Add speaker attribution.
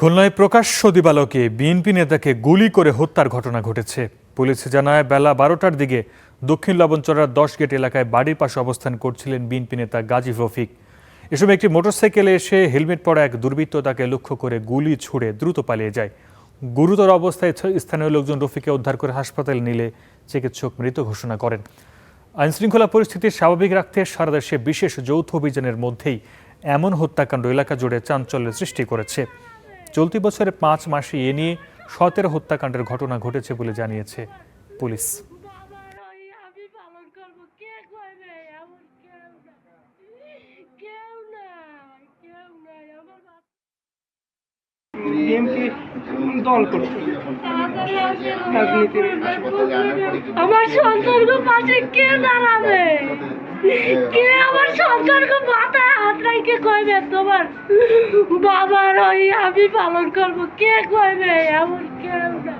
Speaker 1: খুলনায় প্রকাশ্য দিবালোকে বিএনপি নেতাকে গুলি করে হত্যার ঘটনা ঘটেছে। পুলিশ জানায় বেলা 12টার দিকে দক্ষিণ লবণচড়ার 10 গেট এলাকায় বাড়ির পাশে অবস্থান করছিলেন বিএনপি নেতা গাজী রফিক। এ সময় একটি মোটরসাইকেলে এসে হেলমেট পরা এক দুর্বৃত্ত তাকে লক্ষ্য করে গুলি ছুড়ে দ্রুত পালিয়ে যায়। গুরুতর অবস্থায় স্থানীয় লোকজন রফিককে উদ্ধার করে হাসপাতালে নিলে চিকিৎসক মৃত ঘোষণা করেন। আইনশৃঙ্খলা পরিস্থিতি স্বাভাবিক রাখতে সারা দেশে বিশেষ যৌথ অভিযানের মধ্যেই এমন হত্যাকাণ্ড এলাকা জুড়ে চাঞ্চল্যের সৃষ্টি করেছে। চলতি বছরের 5 মাসে এ নিয়ে 17 হত্যাকাণ্ডের ঘটনা ঘটেছে বলে জানিয়েছে পুলিশ।
Speaker 2: দল করছে আমার সন্তানকে পাশে কে দাঁড়াবে, কে আমার সন্তানকে মাথায় হাত রাখে কইবে তোমার বাবার ওই আমি পালন করবো, কে কইবে এমন কেউ না।